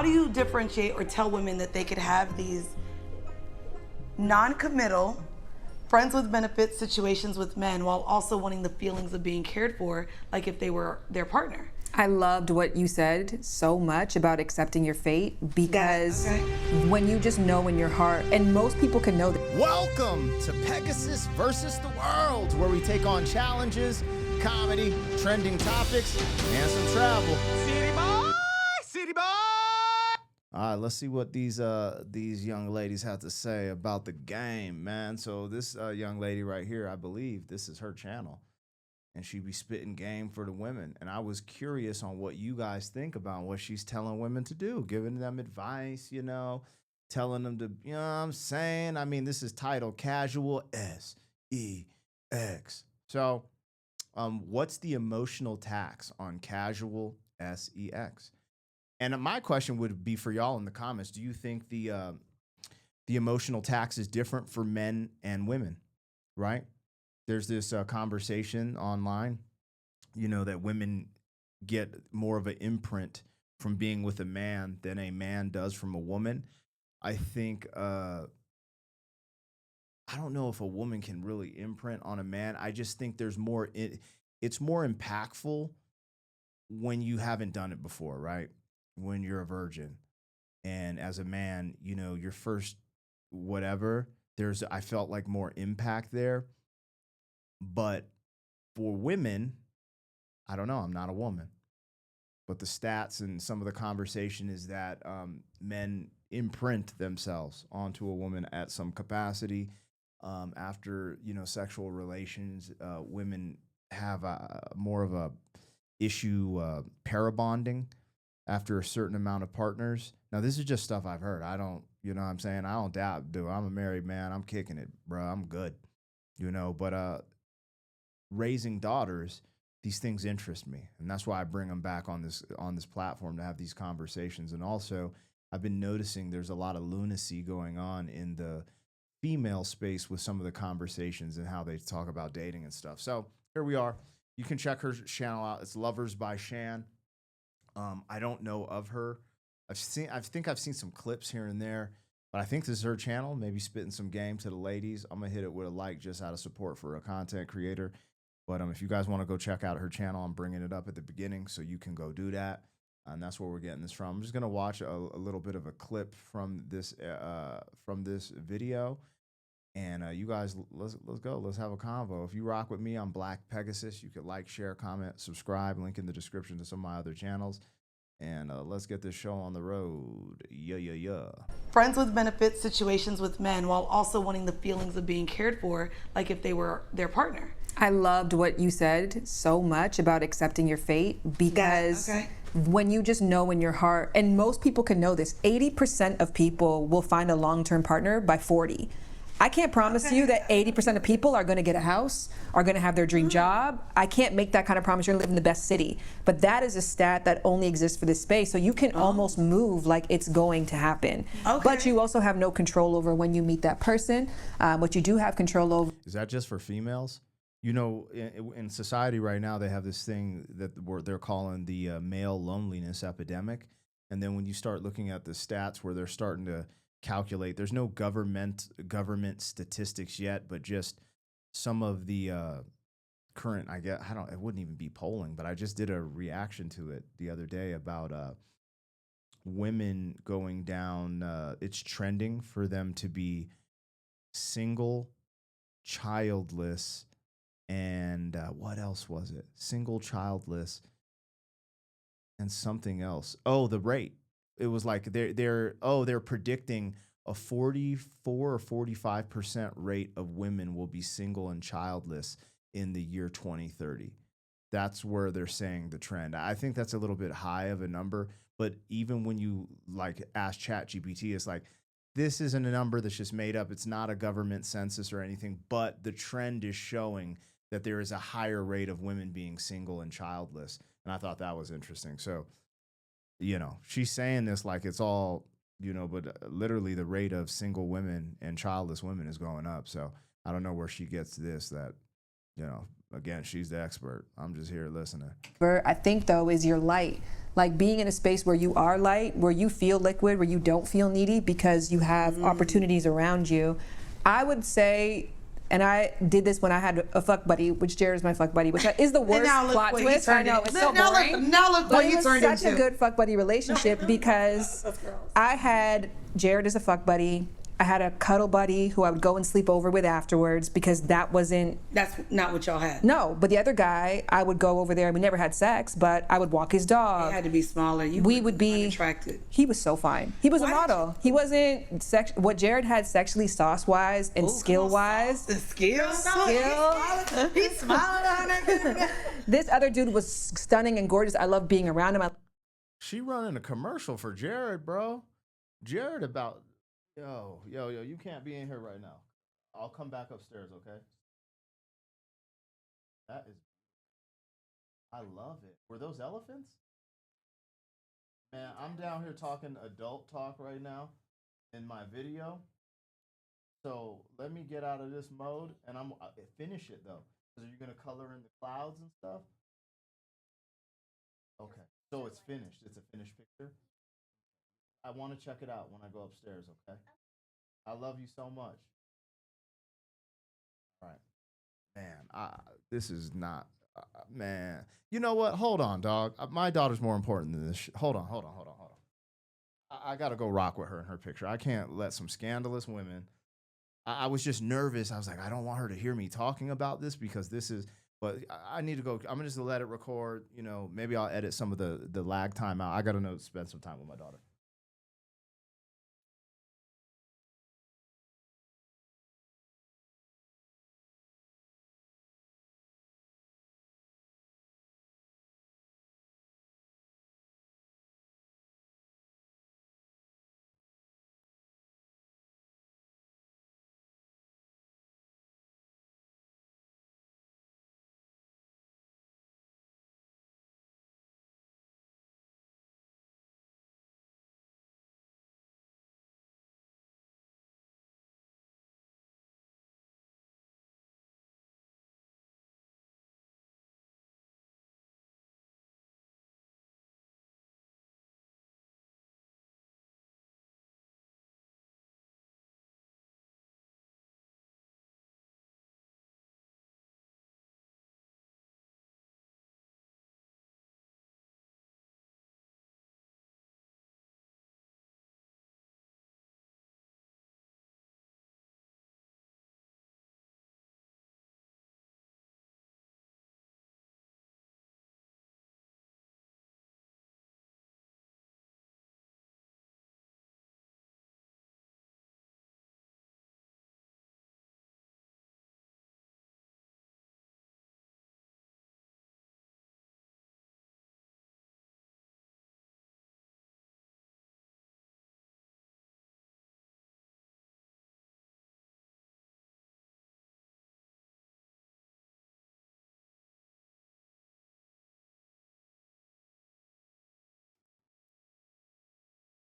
How do you differentiate or tell women that they could have these non-committal, friends with benefits situations with men while also wanting the feelings of being cared for, like if they were their partner? I loved what you said so much about accepting your fate, because when you just know in your heart, and most people can know that. Welcome to Pegasus versus the World, where we take on challenges, comedy, trending topics, and some travel. City boy, city boy. All right, let's see what these young ladies have to say about the game, man. So this young lady right here, I believe this is her channel, and she be spitting game for the women. And I was curious on what you guys think about what she's telling women to do, giving them advice, telling them to, what I'm saying? I mean, this is titled Casual S-E-X. So what's the emotional tax on casual S-E-X? And my question would be for y'all in the comments. Do you think the emotional tax is different for men and women, right? There's this conversation online, that women get more of an imprint from being with a man than a man does from a woman. I think, I don't know if a woman can really imprint on a man. I just think there's more, it's more impactful when you haven't done it before, right? When you're a virgin. And as a man, your first whatever, I felt like more impact there. But for women, I don't know, I'm not a woman. But the stats and some of the conversation is that men imprint themselves onto a woman at some capacity. After, sexual relations, women have more of a issue parabonding after a certain amount of partners. Now, this is just stuff I've heard. I don't, what I'm saying? I don't doubt, dude. I'm a married man. I'm kicking it, bro. I'm good, but raising daughters, these things interest me. And that's why I bring them back on this platform to have these conversations. And also, I've been noticing there's a lot of lunacy going on in the female space with some of the conversations and how they talk about dating and stuff. So here we are. You can check her channel out. It's Lovers by Shan. I don't know of her. I think I've seen some clips here and there, but I think this is her channel. Maybe spitting some game to the ladies. I'm gonna hit it with a like just out of support for a content creator. But if you guys want to go check out her channel, I'm bringing it up at the beginning, so you can go do that. And that's where we're getting this from. I'm just gonna watch a little bit of a clip from this video. And you guys, let's go. Let's have a convo. If you rock with me, I'm Black Pegasus. You could like, share, comment, subscribe. Link in the description to some of my other channels. And let's get this show on the road. Yeah. Friends with benefits situations with men while also wanting the feelings of being cared for, like if they were their partner. I loved what you said so much about accepting your fate, because when you just know in your heart, and most people can know this, 80% of people will find a long-term partner by 40. I can't promise you that 80% of people are going to get a house, are going to have their dream job. I can't make that kind of promise. You're going to live in the best city. But that is a stat that only exists for this space. So you can almost move like it's going to happen. But you also have no control over when you meet that person. What you do have control over. Is that just for females? In society right now, they have this thing that they're calling the male loneliness epidemic. And then when you start looking at the stats where they're starting to calculate, there's no government statistics yet, but just some of the current, it wouldn't even be polling, but I just did a reaction to it the other day about women going down. It's trending for them to be single, childless, and what else was it? Single, childless, and something else. Oh, the rate. It was like they're predicting a 44 or 45% rate of women will be single and childless in the year 2030. That's where they're saying the trend. I think that's a little bit high of a number, but even when you ask ChatGPT, it's like, this isn't a number that's just made up. It's not a government census or anything, but the trend is showing that there is a higher rate of women being single and childless. And I thought that was interesting. So, she's saying this like it's all, but literally the rate of single women and childless women is going up. So I don't know where she gets this, that You know, again, she's the expert. I'm just here listening. I think though is your light. Like being in a space where you are light, where you feel liquid, where you don't feel needy because you have opportunities around you. I would say, and I did this when I had a fuck buddy, which Jared is my fuck buddy, which is the worst plot twist. I know, it's so boring. Now look what But it you was turned such into. a good fuck buddy relationship because I had Jared as a fuck buddy. I had a cuddle buddy who I would go and sleep over with afterwards because that wasn't. That's not what y'all had. No, but the other guy, I would go over there. We never had sex, but I would walk his dog. It had to be smaller. We would be attracted. He was so fine. He was a model. He wasn't what Jared had sexually, sauce wise and skill wise. The skill. He's smiling on that. This other dude was stunning and gorgeous. I love being around him. She running a commercial for Jared, bro. Jared about, yo, you can't be in here right now. I'll come back upstairs, okay? That is, I love it. Were those elephants? Man, I'm down here talking adult talk right now in my video. So let me get out of this mode and I'm finish it though. Because you're gonna color in the clouds and stuff. Okay, so it's finished. It's a finished picture. I want to check it out when I go upstairs. Okay. I love you so much. All right, man. This is not, man. You know what? Hold on, dog. My daughter's more important than this. Hold on. I gotta go rock with her in her picture. I can't let some scandalous women. I was just nervous. I was like, I don't want her to hear me talking about this because this is. But I need to go. I'm just gonna let it record. You know, maybe I'll edit some of the lag time out. I gotta know spend some time with my daughter.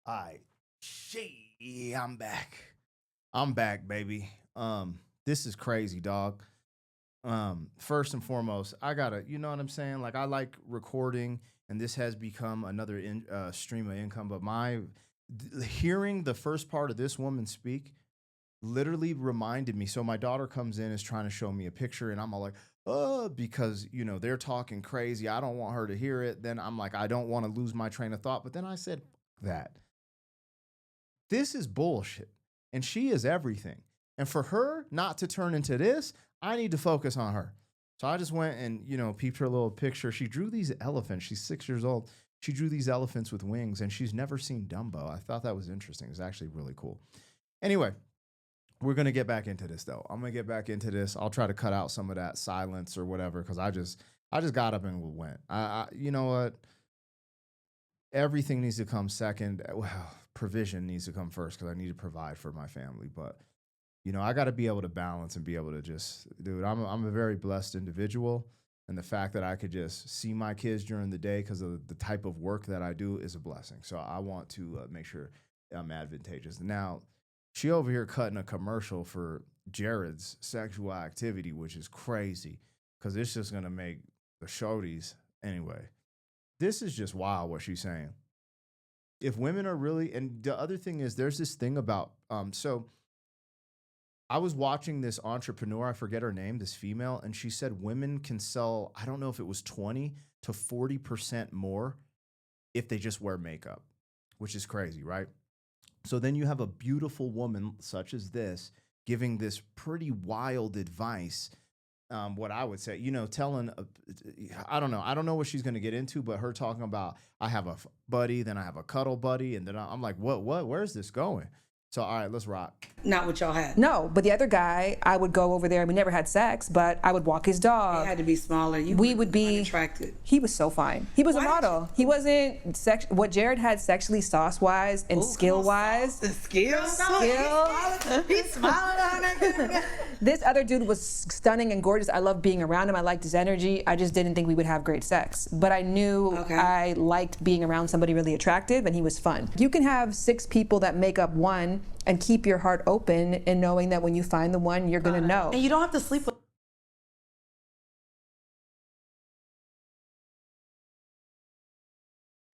All right. Shit, I'm back. I'm back, baby. This is crazy, dog. First and foremost, I gotta, you know what I'm saying? Like, I like recording, and this has become another stream of income. But hearing the first part of this woman speak literally reminded me. So my daughter comes in, is trying to show me a picture, and I'm all like, oh, because they're talking crazy. I don't want her to hear it. Then I'm like, I don't want to lose my train of thought. But then I said, that. This is bullshit. And she is everything. And for her not to turn into this, I need to focus on her. So I just went and, peeped her little picture. She drew these elephants. She's 6 years old. She drew these elephants with wings, and she's never seen Dumbo. I thought that was interesting. It's actually really cool. Anyway, we're going to get back into this, though. I'm going to get back into this. I'll try to cut out some of that silence or whatever, because I just got up and went. You know what? Everything needs to come second. Well, provision needs to come first because I need to provide for my family. But, I got to be able to balance and be able to just, dude, I'm a very blessed individual. And the fact that I could just see my kids during the day because of the type of work that I do is a blessing. So I want to make sure I'm advantageous. Now, she over here cutting a commercial for Jared's sexual activity, which is crazy. because it's just gonna make the shorties anyway. This is just wild what she's saying. If women are really, and the other thing is, there's this thing about so I was watching this entrepreneur, I forget her name, this female, and she said women can sell, I don't know if it was 20 to 40% more if they just wear makeup, which is crazy, right? So then you have a beautiful woman such as this giving this pretty wild advice. What I would say, you know, telling, I don't know what she's going to get into, but her talking about, I have a buddy, then I have a cuddle buddy. And then I'm like, what, where's this going? So, all right, let's rock. Not what y'all had. No, but the other guy, I would go over there. We never had sex, but I would walk his dog. It had to be smaller. We would be unattracted. He was so fine. He was a model. He wasn't what Jared had sexually, sauce-wise and skill-wise. Skill. He's smiling on her. This other dude was stunning and gorgeous. I loved being around him. I liked his energy. I just didn't think we would have great sex. But I knew I liked being around somebody really attractive, and he was fun. You can have 6 people that make up one and keep your heart open and knowing that when you find the one, you're going to know. And you don't have to sleep with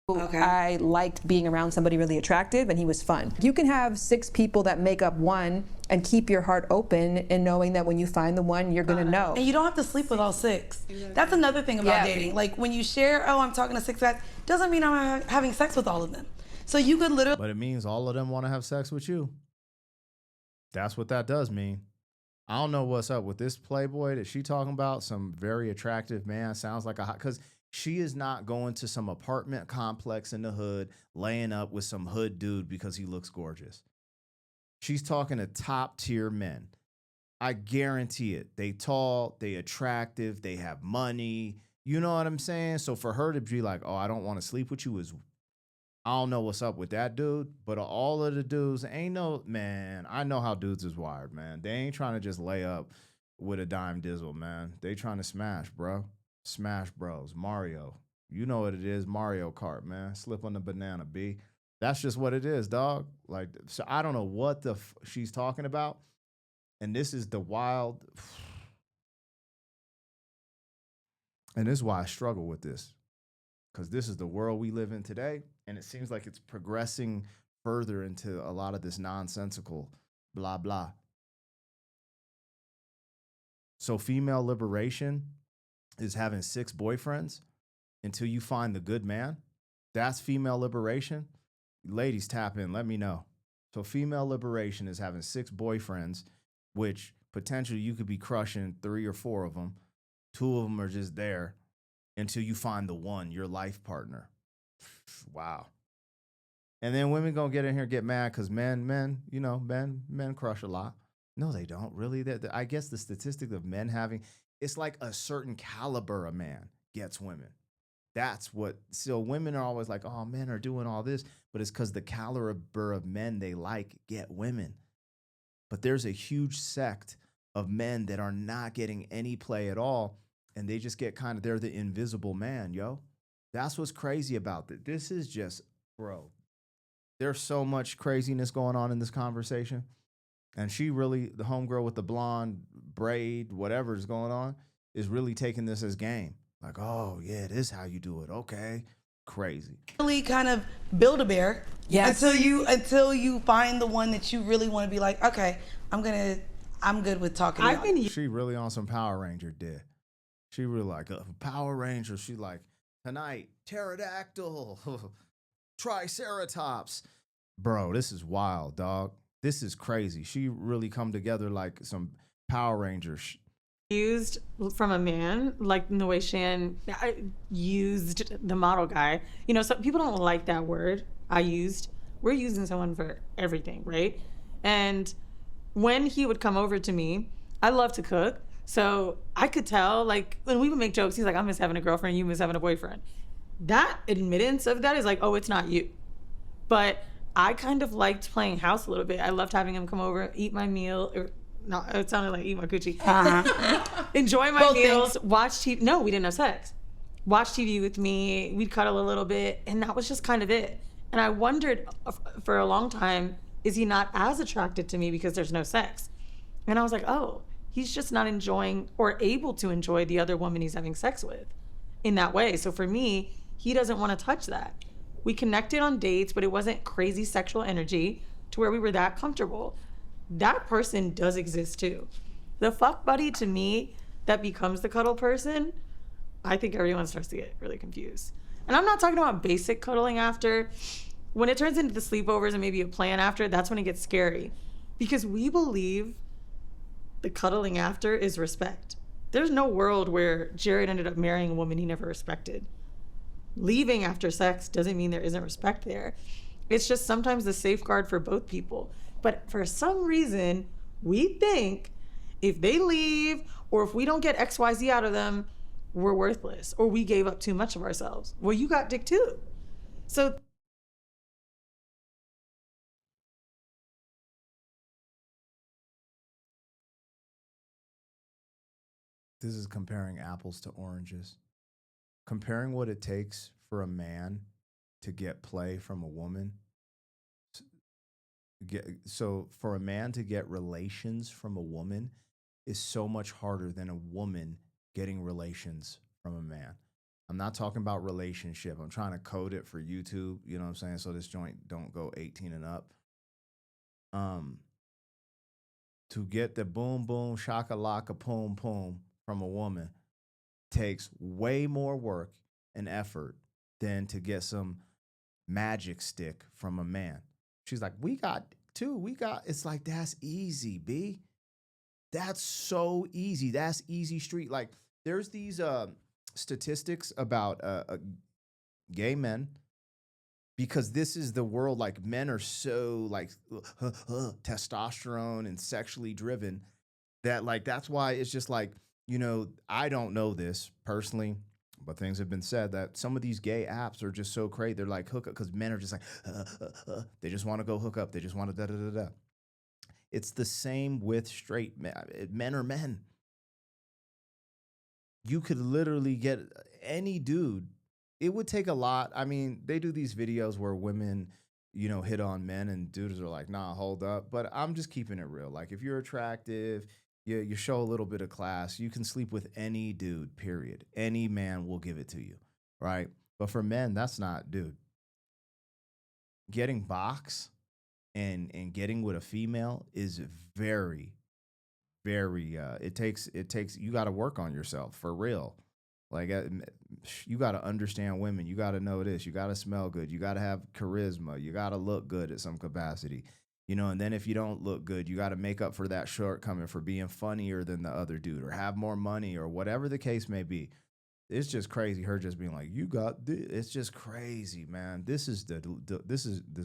I liked being around somebody really attractive, and he was fun. You can have 6 people that make up one and keep your heart open and knowing that when you find the one, you're going to know. And you don't have to sleep with all 6. That's another thing about dating. Like when you share, oh, I'm talking to 6 guys, doesn't mean I'm having sex with all of them. So you could literally. But it means all of them want to have sex with you. That's what that does mean. I don't know what's up with this Playboy that she talking about. Some very attractive man. Sounds like a hot, because she is not going to some apartment complex in the hood, laying up with some hood dude because he looks gorgeous. She's talking to top tier men. I guarantee it. They tall, they attractive, they have money. You know what I'm saying? So for her to be like, oh, I don't want to sleep with you is, I don't know what's up with that dude, but all of the dudes ain't no, man, I know how dudes is wired, man. They ain't trying to just lay up with a dime dizzle, man. They trying to smash, bro. Smash Bros. Mario. You know what it is, Mario Kart, man. Slip on the banana, B. That's just what it is, dog. Like, so I don't know what the she's talking about. And this is the wild. And this is why I struggle with this. Because this is the world we live in today. And it seems like it's progressing further into a lot of this nonsensical blah, blah. So female liberation is having 6 boyfriends until you find the good man. That's female liberation. Ladies, tap in. Let me know. So female liberation is having 6 boyfriends, which potentially you could be crushing 3 or 4 of them. 2 of them are just there until you find the one, your life partner. Wow. And then women gonna get in here and get mad because men crush a lot. No, they don't really. I guess the statistic of men having, it's like a certain caliber of man gets women. That's what, so women are always like, oh, men are doing all this, but it's because the caliber of men they like get women. But there's a huge sect of men that are not getting any play at all, and they just get kind of, they're the invisible man, yo. That's what's crazy about this. This is just, bro, there's so much craziness going on in this conversation. And she really, the homegirl with the blonde braid, whatever is going on, is really taking this as game. Like, oh, yeah, this is how you do it. Okay. Crazy. Really kind of build a bear. Yes. Until you find the one that you really want to be like, okay, I'm good with talking about it. She really on some Power Ranger did. She really like a Power Ranger. She like, tonight, pterodactyl, triceratops. Bro, this is wild, dog. This is crazy. She really come together like some Power Rangers. Used from a man, like in the way Shan used the model guy. You know, so people don't like that word, we're using someone for everything, right? And when he would come over to me, I love to cook. So I could tell, like, when we would make jokes, he's like, I miss having a girlfriend, you miss having a boyfriend. That admittance of that is like, oh, it's not you. But I kind of liked playing house a little bit. I loved having him come over, eat my meal, or no, it sounded like eat my coochie. Enjoy my meals, watch TV. No, we didn't have sex. Watch TV with me. We'd cuddle a little bit, and that was just kind of it. And I wondered for a long time, is he not as attracted to me because there's no sex? And I was like, oh, He's just not enjoying or able to enjoy the other woman he's having sex with in that way. So for me, he doesn't want to touch that. We connected on dates, but it wasn't crazy sexual energy to where we were that comfortable. That person does exist too. The fuck buddy, to me, that becomes the cuddle person, I think everyone starts to get really confused. And I'm not talking about basic cuddling after. When it turns into the sleepovers and maybe a plan after, that's when it gets scary. Because we believe the cuddling after is respect. There's no world where Jared ended up marrying a woman he never respected. Leaving after sex doesn't mean there isn't respect there. It's just sometimes the safeguard for both people. But for some reason, we think if they leave or if we don't get XYZ out of them, we're worthless or we gave up too much of ourselves. Well, you got dick too. So this is comparing apples to oranges. Comparing what it takes for a man to get play from a woman. So for a man to get relations from a woman is so much harder than a woman getting relations from a man. I'm not talking about relationship. I'm trying to code it for YouTube, you know what I'm saying? So this joint don't go 18 and up. To get the boom, boom, shaka-laka, poom, poom from a woman takes way more work and effort than to get some magic stick from a man. She's like, we got two. It's like, that's easy, B. That's so easy. That's easy street. Like, there's these statistics about gay men, because this is the world, like, men are so, like, testosterone and sexually driven that, like, that's why it's just like, you know, I don't know this personally, but things have been said that some of these gay apps are just so crazy. They're like hookup, because men are just like, they just want to go hook up. They just want to da-da-da-da. It's the same with straight men. Men are men. You could literally get any dude. It would take a lot. I mean, they do these videos where women, you know, hit on men and dudes are like, nah, hold up. But I'm just keeping it real. Like, if you're attractive, you show a little bit of class, you can sleep with any dude, period. Any man will give it to you, right? But for men, that's not, dude. Getting box and getting with a female is very, very, it takes, you got to work on yourself for real. Like, you got to understand women. You got to know this. You got to smell good. You got to have charisma. You got to look good at some capacity. You know, and then if you don't look good, you got to make up for that shortcoming for being funnier than the other dude or have more money or whatever the case may be. It's just crazy. Her just being like, you got this. It's just crazy, man. This is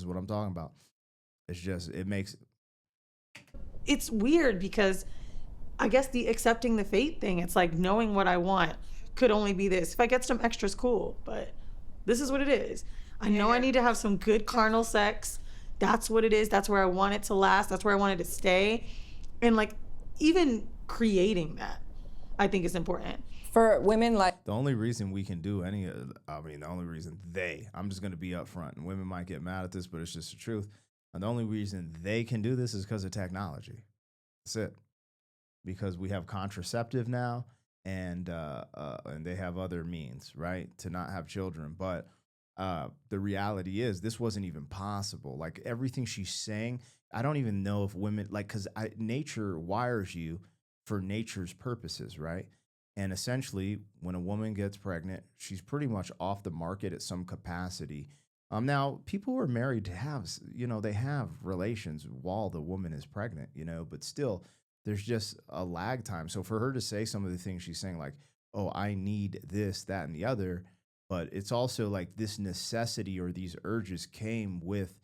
what I'm talking about. It's just, it's weird because I guess the accepting the fate thing, it's like knowing what I want could only be this. If I get some extras, cool, but this is what it is. I know I need to have some good carnal sex. That's what it is. That's where I want it to last. That's where I want it to stay. And like, even creating that, I think is important. For women, like, the only reason we can do any of, the only reason I'm just going to be upfront, and women might get mad at this, but it's just the truth. And the only reason they can do this is because of technology. That's it. Because we have contraceptive now, and they have other means, right, to not have children. But the reality is this wasn't even possible. Like, everything she's saying, I don't even know if women, like, because nature wires you for nature's purposes, right? And essentially, when a woman gets pregnant, she's pretty much off the market at some capacity. Now, people who are married to have, you know, they have relations while the woman is pregnant, you know, but still, there's just a lag time. So for her to say some of the things she's saying, like, oh, I need this, that, and the other, but it's also like this necessity or these urges came with,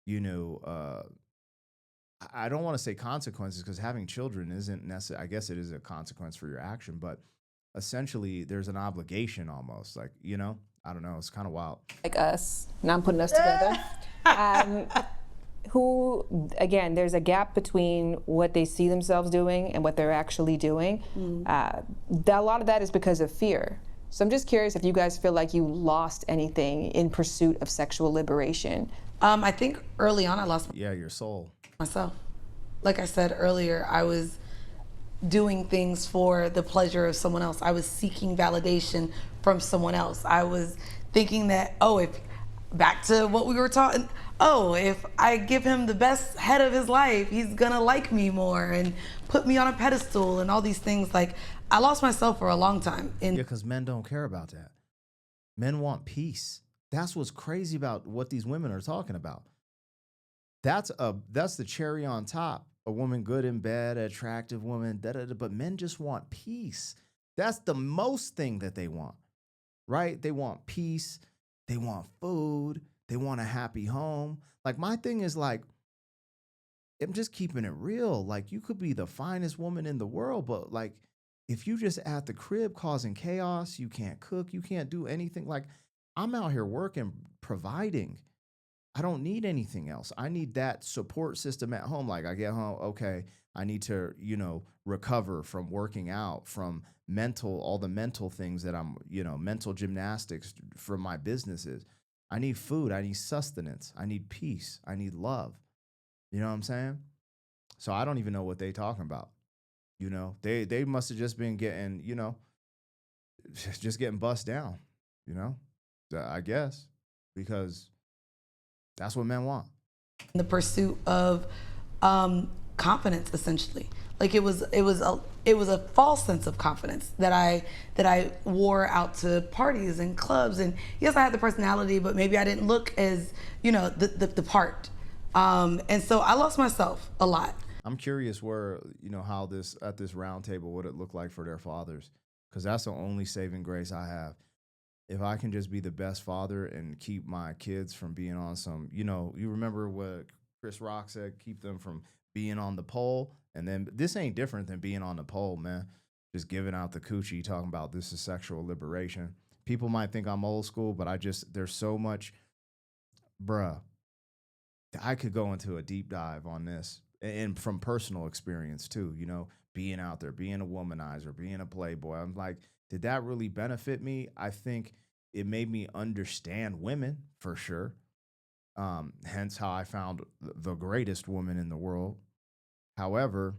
you know, I don't want to say consequences, because having children isn't necessary. I guess it is a consequence for your action, but essentially there's an obligation almost, like, you know, I don't know. It's kind of wild. like us, not putting us together, who, again, there's a gap between what they see themselves doing and what they're actually doing. A lot of that is because of fear. So I'm just curious if you guys feel like you lost anything in pursuit of sexual liberation. I think early on I lost your soul. myself. Like I said earlier, I was doing things for the pleasure of someone else. I was seeking validation from someone else. I was thinking that, back to what we were talking, if I give him the best head of his life, he's gonna like me more and put me on a pedestal and all these things. Like, I lost myself for a long time. Yeah, because men don't care about that. Men want peace. That's what's crazy about what these women are talking about. That's the cherry on top. A woman good in bed, attractive woman, but men just want peace. That's the most thing that they want, right? They want peace. They want food. They want a happy home. Like, my thing is, like, I'm just keeping it real. Like, you could be the finest woman in the world, but like, if you just at the crib causing chaos, you can't cook, you can't do anything. Like, I'm out here working, providing. I don't need anything else. I need that support system at home. Like, I get home, okay, I need to, recover from working out, from all the mental things that I'm, mental gymnastics from my businesses. I need food. I need sustenance. I need peace. I need love. You know what I'm saying? So I don't even know what they talking about. They must have just been getting, just getting bust down, I guess, because that's what men want. The pursuit of confidence, essentially. Like, it was a false sense of confidence that I wore out to parties and clubs. And yes, I had the personality, but maybe I didn't look as, the part. And so I lost myself a lot. I'm curious where, how at this round table, what it looked like for their fathers, because that's the only saving grace I have. If I can just be the best father and keep my kids from being on some, you remember what Chris Rock said, keep them from being on the pole. And then this ain't different than being on the pole, man. Just giving out the coochie, talking about this is sexual liberation. People might think I'm old school, but there's so much, bruh. I could go into a deep dive on this, and from personal experience too, being out there, being a womanizer, being a playboy. I'm like, did that really benefit me? I think it made me understand women for sure. Hence how I found the greatest woman in the world. However,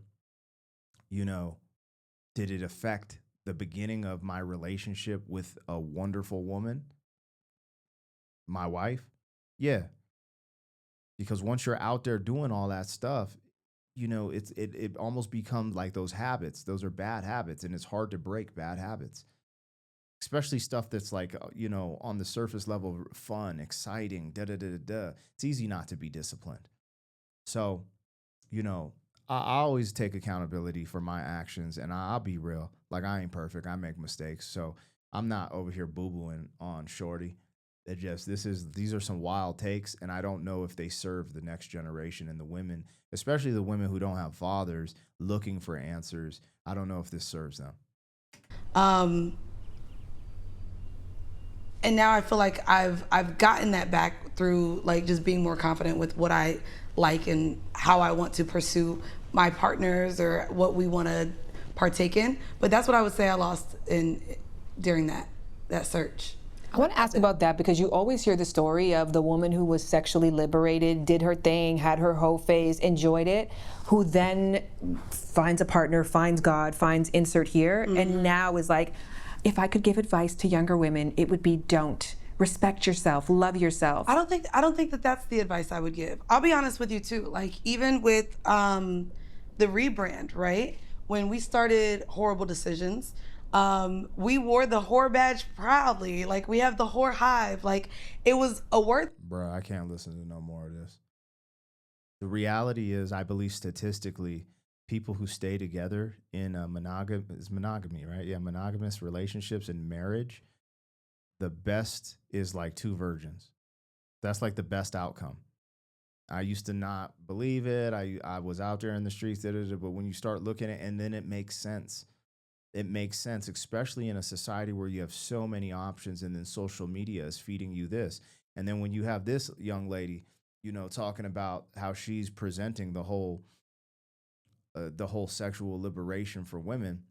did it affect the beginning of my relationship with a wonderful woman, my wife? Yeah. Because once you're out there doing all that stuff, it almost becomes like those habits. Those are bad habits, and it's hard to break bad habits, especially stuff that's like, on the surface level, fun, exciting, It's easy not to be disciplined. So, I always take accountability for my actions, and I'll be real. Like, I ain't perfect. I make mistakes. So I'm not over here boo-booing on Shorty. These are some wild takes, and I don't know if they serve the next generation and the women, especially the women who don't have fathers looking for answers. I don't know if this serves them. And now I feel like I've gotten that back through, like, just being more confident with what I like and how I want to pursue my partners or what we want to partake in. But that's what I would say I lost during that search. I want to ask about that because you always hear the story of the woman who was sexually liberated, did her thing, had her hoe phase, enjoyed it, who then finds a partner, finds God, finds insert here, and now is like, if I could give advice to younger women, it would be don't. Respect yourself, love yourself. I don't think that that's the advice I would give. I'll be honest with you too. Like, even with the rebrand, right? When we started Horrible Decisions, we wore the whore badge proudly. Like, we have the whore hive. Like, it was a word. Bruh, I can't listen to no more of this. The reality is, I believe statistically, people who stay together in monogamy, right? Yeah, monogamous relationships and marriage, the best is like 2 virgins. That's like the best outcome. I used to not believe it. I was out there in the streets, but when you start looking at it, and then it makes sense. It makes sense, especially in a society where you have so many options, and then social media is feeding you this. And then when you have this young lady, talking about how she's presenting the whole sexual liberation for women.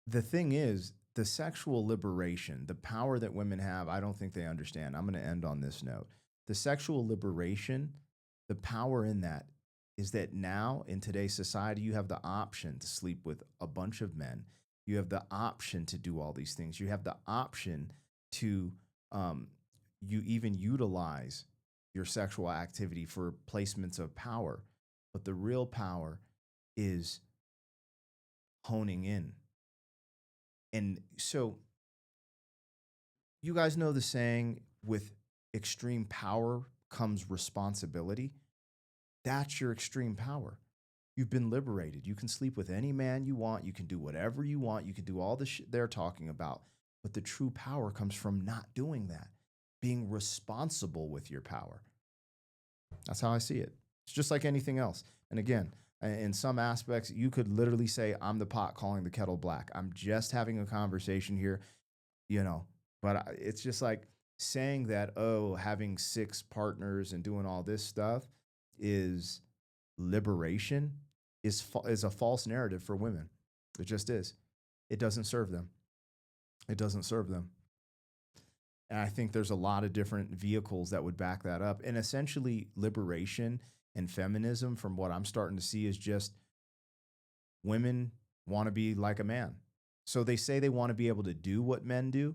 The thing is, the sexual liberation, the power that women have, I don't think they understand. I'm going to end on this note. The sexual liberation, the power in that is that now in today's society, you have the option to sleep with a bunch of men. You have the option to do all these things. You have the option to you even utilize your sexual activity for placements of power. But the real power is honing in. And so you guys know the saying, with extreme power comes responsibility. That's your extreme power. You've been liberated. You can sleep with any man you want. You can do whatever you want. You can do all the shit they're talking about. But the true power comes from not doing that, being responsible with your power. That's how I see it. It's just like anything else. And again, in some aspects, you could literally say, I'm the pot calling the kettle black. I'm just having a conversation here, you know, but it's just like saying that, oh, having 6 partners and doing all this stuff is liberation is a false narrative for women. It just is. It doesn't serve them. It doesn't serve them. And I think there's a lot of different vehicles that would back that up. And essentially, liberation and feminism, from what I'm starting to see, is just women want to be like a man. So they say they want to be able to do what men do,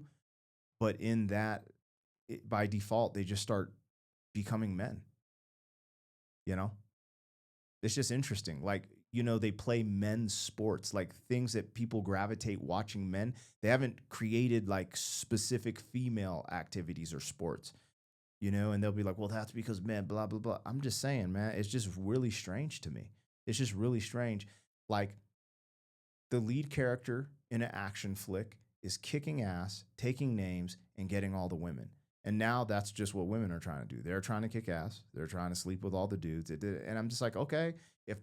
but in that, by default, they just start becoming men. You know? It's just interesting. Like, you know, they play men's sports, like things that people gravitate watching men. They haven't created like specific female activities or sports, you know, and they'll be like, well, that's because men, blah, blah, blah. I'm just saying, man, it's just really strange to me. It's just really strange. Like, the lead character in an action flick is kicking ass, taking names, and getting all the women. And now that's just what women are trying to do. They're trying to kick ass. They're trying to sleep with all the dudes. And I'm just like, okay,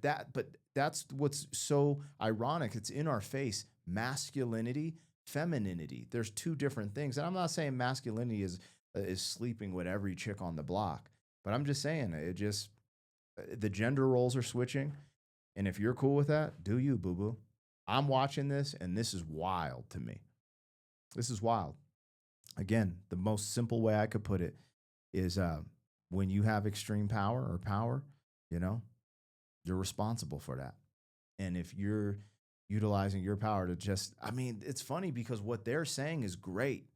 but that's what's so ironic. It's in our face. Masculinity, femininity. There's 2 different things. And I'm not saying masculinity is sleeping with every chick on the block, but I'm just saying the gender roles are switching. And if you're cool with that, do you, boo-boo? I'm watching this, and this is wild to me. This is wild. Again, the most simple way I could put it is when you have extreme power, you know, you're responsible for that. And if you're utilizing your power to just, I mean, it's funny because what they're saying is great.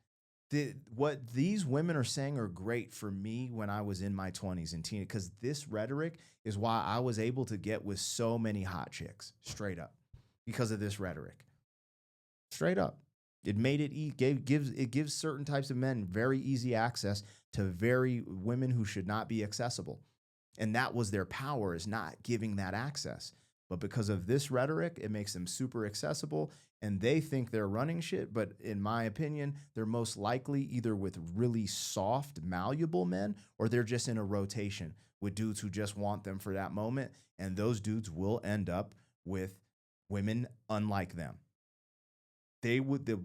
What these women are saying are great for me when I was in my 20s and teens, because this rhetoric is why I was able to get with so many hot chicks, straight up, because of this rhetoric. Straight up. It made it gives certain types of men very easy access to very women who should not be accessible. And that was their power, is not giving that access. But because of this rhetoric, it makes them super accessible, and they think they're running shit. But in my opinion, they're most likely either with really soft, malleable men, or they're just in a rotation with dudes who just want them for that moment. And those dudes will end up with women unlike them. The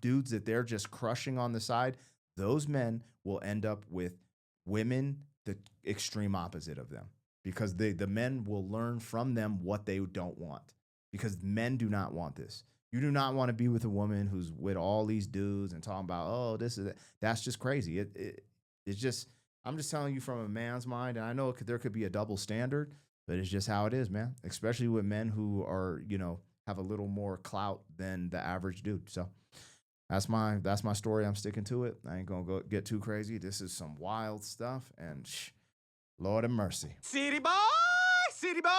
dudes that they're just crushing on the side, those men will end up with women the extreme opposite of them, because the men will learn from them what they don't want, because men do not want this. You do not want to be with a woman who's with all these dudes and talking about, oh, this is that. That's just crazy. It's just, I'm just telling you from a man's mind, and I know there could be a double standard, but it's just how it is, man, especially with men who are, you know, have a little more clout than the average dude. So that's my story. I'm sticking to it. I ain't gonna get too crazy. This is some wild stuff, and Lord have mercy. City boy, city boy.